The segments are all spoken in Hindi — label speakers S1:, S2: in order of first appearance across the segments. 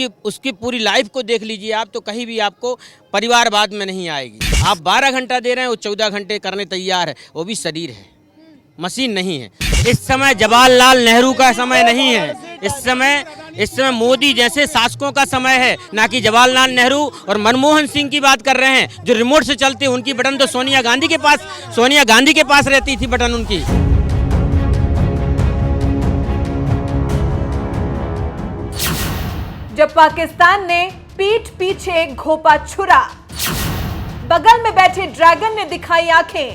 S1: उसकी उसकी पूरी लाइफ को देख लीजिए आप, तो कहीं भी आपको परिवारवाद में नहीं आएगी। आप 12 घंटा दे रहे हैं, वो 14 घंटे करने तैयार है, वो भी शरीर है, मशीन नहीं है। इस समय जवाहरलाल नेहरू का समय नहीं है, इस समय मोदी जैसे शासकों का समय है, ना कि जवाहरलाल नेहरू और मनमोहन सिंह की बात कर रहे हैं जो रिमोट से चलते। उनकी बटन तो सोनिया गांधी के पास रहती थी बटन उनकी।
S2: जब पाकिस्तान ने पीठ पीछे घोपा छुरा, बगल में बैठे ड्रैगन ने दिखाई आंखें,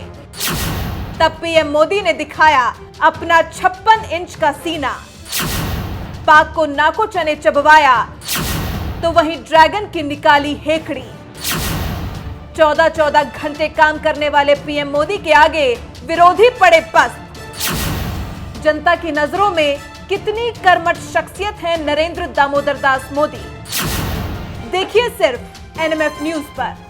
S2: तब पीएम मोदी ने दिखाया अपना 56 इंच का सीना। पाक को नाको चने चबवाया तो वहीं ड्रैगन की निकाली हेकड़ी। 14-14 घंटे काम करने वाले पीएम मोदी के आगे विरोधी पड़े पस्त। जनता की नजरों में कितनी कर्मठ शख्सियत है नरेंद्र दामोदर दास मोदी, देखिए सिर्फ एनएमएफ न्यूज पर।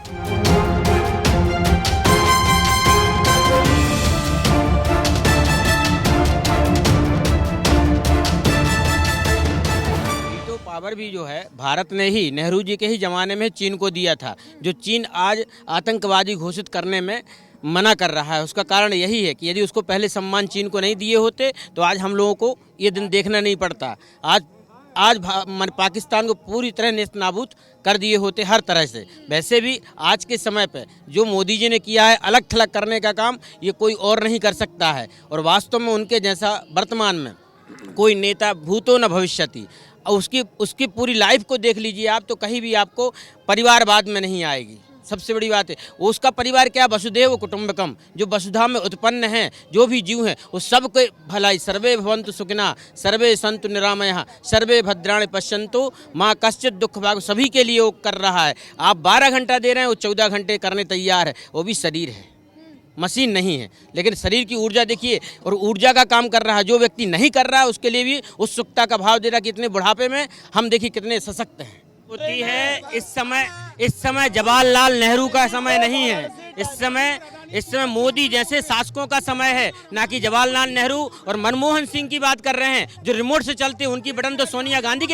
S1: पावर भी जो है भारत ने ही नेहरू जी के ही जमाने में चीन को दिया था, जो चीन आज आतंकवादी घोषित करने में मना कर रहा है। उसका कारण यही है कि यदि उसको पहले सम्मान चीन को नहीं दिए होते तो आज हम लोगों को ये दिन देखना नहीं पड़ता। आज पाकिस्तान को पूरी तरह नेस्तनाबूद कर दिए होते हर तरह से। वैसे भी आज के समय पे जो मोदी जी ने किया है अलग थलग करने का काम, ये कोई और नहीं कर सकता है। और वास्तव में उनके जैसा वर्तमान में कोई नेता भूतो न भविष्यति। और उसकी पूरी लाइफ को देख लीजिए आप, तो कहीं भी आपको परिवारवाद में नहीं आएगी। सबसे बड़ी बात है उसका परिवार क्या, वसुधैव कुटुंबकम, जो वसुधा में उत्पन्न है, जो भी जीव हैं वो सबके भलाई। सर्वे भवन्तु सुखिनः सर्वे सन्तु निरामयः सर्वे भद्राणि पश्यन्तु माँ कश्चित् दुःख भाग्, सभी के लिए वो कर रहा है। आप 12 घंटा दे रहे हैं, वो 14 घंटे करने तैयार है, वो भी शरीर है, मशीन नहीं है। लेकिन शरीर की ऊर्जा देखिए, और ऊर्जा का काम कर रहा है। जो व्यक्ति नहीं कर रहा है उसके लिए भी उत्सुकता का भाव दे रहा है कि इतने बुढ़ापे में हम देखिए कितने सशक्त हैं। होती है इस समय जवाहरलाल नेहरू का समय नहीं है, इस समय मोदी जैसे शासकों का समय है, ना कि जवाहरलाल नेहरू और मनमोहन सिंह की बात कर रहे हैं जो रिमोट से चलते। उनकी बटन तो सोनिया गांधी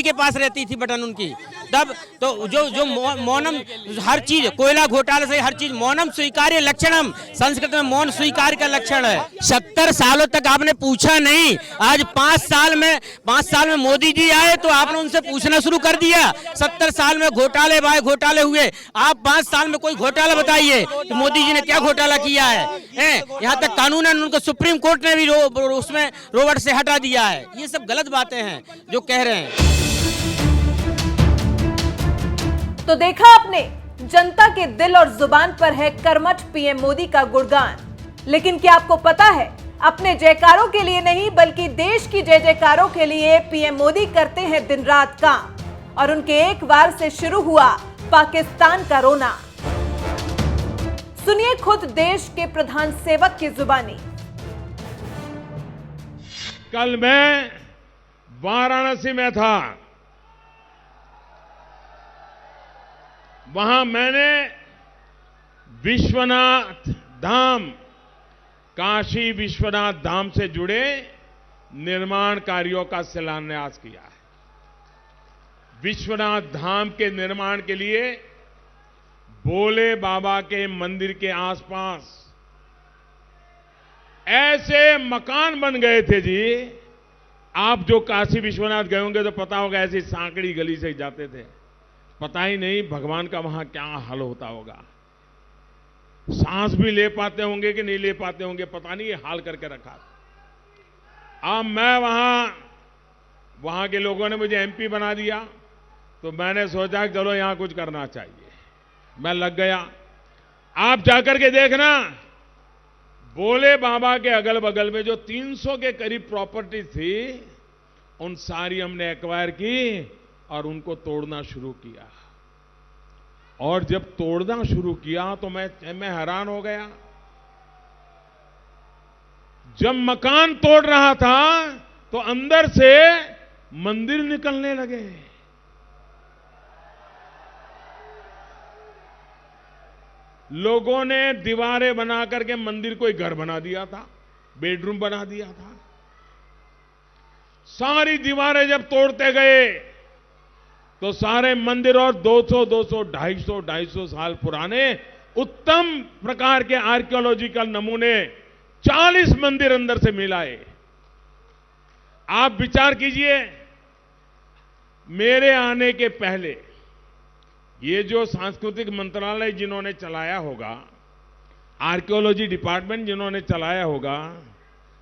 S1: के पास रहती थी बटन उनकी। तब तो जो मौनम, हर चीज कोयला घोटाले से हर चीज मौनम स्वीकार्य लक्षणम, संस्कृत में मौन स्वीकार का लक्षण है। 70 सालों तक आपने पूछा नहीं, आज 5 साल में मोदी जी आए तो आपने उनसे पूछना शुरू कर दिया। 70 साल में घोटाले हुए, आप 5 साल में कोई घोटाला बताइए तो मोदी जी ने क्या घोटाला किया है? यहाँ तक कानूनन उनको सुप्रीम कोर्ट ने भी उसमें रोबोट से हटा दिया है। ये सब गलत बातें हैं जो कह रहे हैं।
S2: तो देखा आपने, जनता के दिल और जुबान पर है कर्मठ पीएम मोदी का गुणगान। लेकिन क्या आपको पता है, अपने जयकारों के लिए नहीं बल्कि देश की जय जयकारों के लिए पीएम मोदी करते हैं दिन रात काम। और उनके एक बार से शुरू हुआ पाकिस्तान का रोना। सुनिए खुद देश के प्रधान सेवक की जुबानी।
S3: कल मैं वाराणसी में था, वहां मैंने विश्वनाथ धाम, काशी विश्वनाथ धाम से जुड़े निर्माण कार्यों का शिलान्यास किया है। विश्वनाथ धाम के निर्माण के लिए भोले बाबा के मंदिर के आसपास ऐसे मकान बन गए थे जी। आप जो काशी विश्वनाथ गए होंगे तो पता होगा, ऐसी सांकड़ी गली से जाते थे। पता ही नहीं भगवान का वहां क्या हाल होता होगा। सांस भी ले पाते होंगे कि नहीं ले पाते होंगे, पता नहीं, ये हाल करके रखा। अब मैं वहां के लोगों ने मुझे एमपी बना दिया, तो मैंने सोचा कि चलो यहां कुछ करना चाहिए। मैं लग गया। आप जाकर के देखना, भोले बाबा के अगल बगल में जो 300 के करीब प्रॉपर्टी थी, उन सारी हमने एक्वायर की और उनको तोड़ना शुरू किया। और जब तोड़ना शुरू किया तो मैं हैरान हो गया। जब मकान तोड़ रहा था तो अंदर से मंदिर निकलने लगे। लोगों ने दीवारें बना करके मंदिर को एक घर बना दिया था, बेडरूम बना दिया था। सारी दीवारें जब तोड़ते गए तो सारे मंदिर और 200, 200, 250, 250 साल पुराने उत्तम प्रकार के आर्कियोलॉजिकल नमूने 40 मंदिर अंदर से मिलाए। आप विचार कीजिए, मेरे आने के पहले ये जो सांस्कृतिक मंत्रालय जिन्होंने चलाया होगा, आर्कियोलॉजी डिपार्टमेंट जिन्होंने चलाया होगा,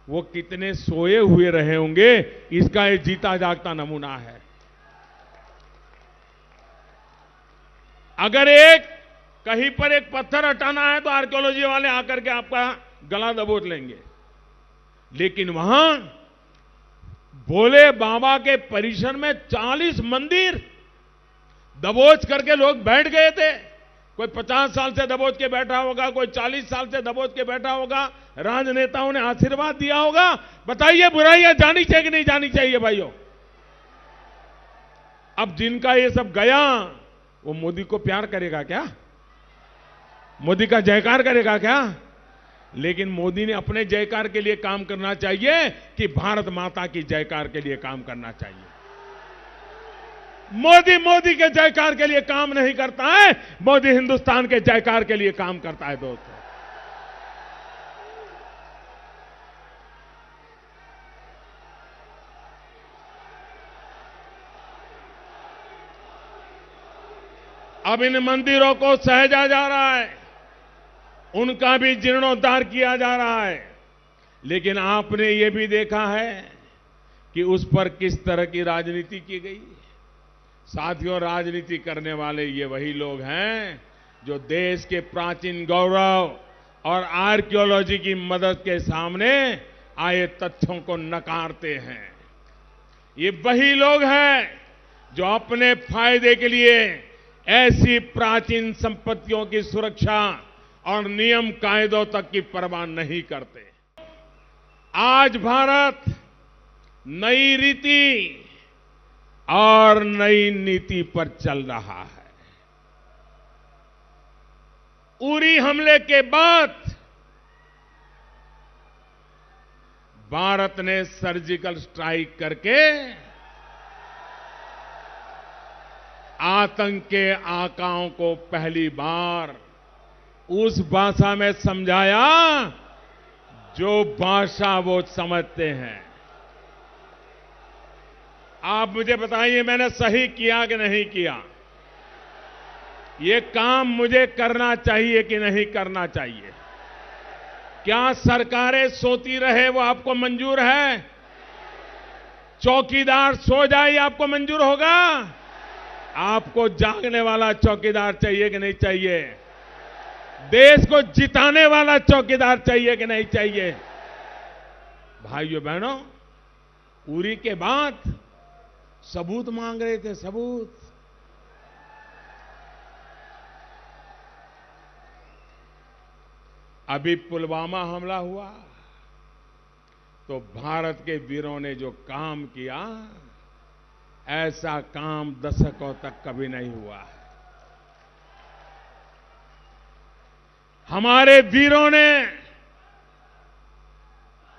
S3: वो कितने सोए हुए रहे होंगे, इसका ये जीता जागता नमूना है। अगर कहीं पर एक पत्थर हटाना है तो आर्कियोलॉजी वाले आकर के आपका गला दबोच लेंगे, लेकिन वहां भोले बाबा के परिसर में 40 मंदिर दबोच करके लोग बैठ गए थे। कोई 50 साल से दबोच के बैठा होगा, कोई 40 साल से दबोच के बैठा होगा, राजनेताओं ने आशीर्वाद दिया होगा। बताइए, बुराइयां जानी चाहिए कि नहीं जानी चाहिए भाइयों? अब जिनका ये सब गया, वो मोदी को प्यार करेगा क्या? मोदी का जयकार करेगा क्या? लेकिन मोदी ने अपने जयकार के लिए काम करना चाहिए कि भारत माता की जयकार के लिए काम करना चाहिए? मोदी के जयकार के लिए काम नहीं करता है, मोदी हिंदुस्तान के जयकार के लिए काम करता है। दोस्तों, अब इन मंदिरों को सहेजा जा रहा है, उनका भी जीर्णोद्धार किया जा रहा है, लेकिन आपने ये भी देखा है कि उस पर किस तरह की राजनीति की गई। साथियों, राजनीति करने वाले ये वही लोग हैं जो देश के प्राचीन गौरव और आर्कियोलॉजी की मदद के सामने आए तथ्यों को नकारते हैं। ये वही लोग हैं जो अपने फायदे के लिए ऐसी प्राचीन संपत्तियों की सुरक्षा और नियम कायदों तक की परवाह नहीं करते। आज भारत नई रीति और नई नीति पर चल रहा है। उरी हमले के बाद भारत ने सर्जिकल स्ट्राइक करके आतंक के आकाओं को पहली बार उस भाषा में समझाया जो भाषा वो समझते हैं। आप मुझे बताइए, मैंने सही किया कि नहीं किया? ये काम मुझे करना चाहिए कि नहीं करना चाहिए? क्या सरकारें सोती रहे वो आपको मंजूर है? चौकीदार सो जाए आपको मंजूर होगा? आपको जागने वाला चौकीदार चाहिए कि नहीं चाहिए? देश को जिताने वाला चौकीदार चाहिए कि नहीं चाहिए? भाइयों बहनों, उरी के बाद सबूत मांग रहे थे, सबूत। अभी पुलवामा हमला हुआ तो भारत के वीरों ने जो काम किया, ऐसा काम दशकों तक कभी नहीं हुआ है। हमारे वीरों ने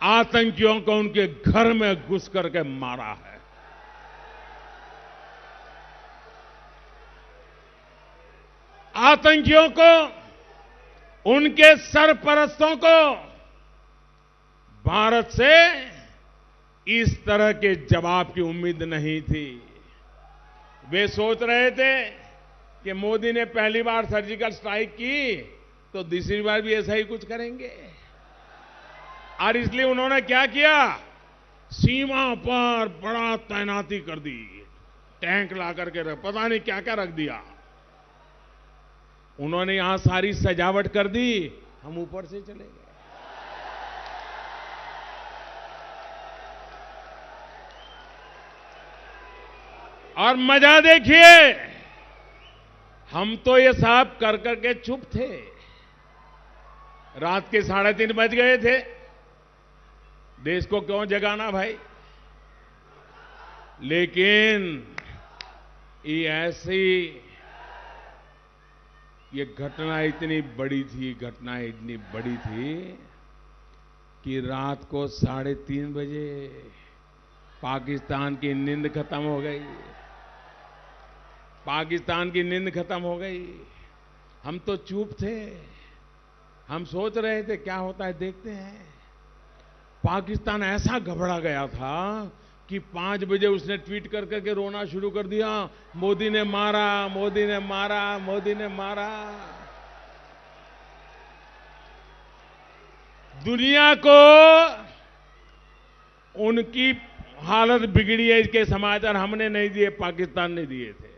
S3: आतंकियों को उनके घर में घुस करके मारा है। आतंकियों को, उनके सरपरस्तों को भारत से इस तरह के जवाब की उम्मीद नहीं थी। वे सोच रहे थे कि मोदी ने पहली बार सर्जिकल स्ट्राइक की तो दूसरी बार भी ऐसा ही कुछ करेंगे, और इसलिए उन्होंने क्या किया, सीमा पर बड़ा तैनाती कर दी, टैंक ला करके पता नहीं क्या क्या रख दिया। उन्होंने यहां सारी सजावट कर दी, हम ऊपर से चले गए। और मजा देखिए, हम तो ये साहब कर करके चुप थे। रात के 3:30 बज गए थे। देश को क्यों जगाना भाई? लेकिन ये घटना इतनी बड़ी थी, कि रात को 3:30 बजे पाकिस्तान की नींद खत्म हो गई। पाकिस्तान की नींद खत्म हो गई। हम तो चुप थे, हम सोच रहे थे क्या होता है देखते हैं। पाकिस्तान ऐसा घबरा गया था कि 5 बजे उसने ट्वीट कर करके रोना शुरू कर दिया, मोदी ने मारा, मोदी ने मारा, मोदी ने मारा। दुनिया को उनकी हालत बिगड़ी है इसके समाचार हमने नहीं दिए, पाकिस्तान ने दिए थे।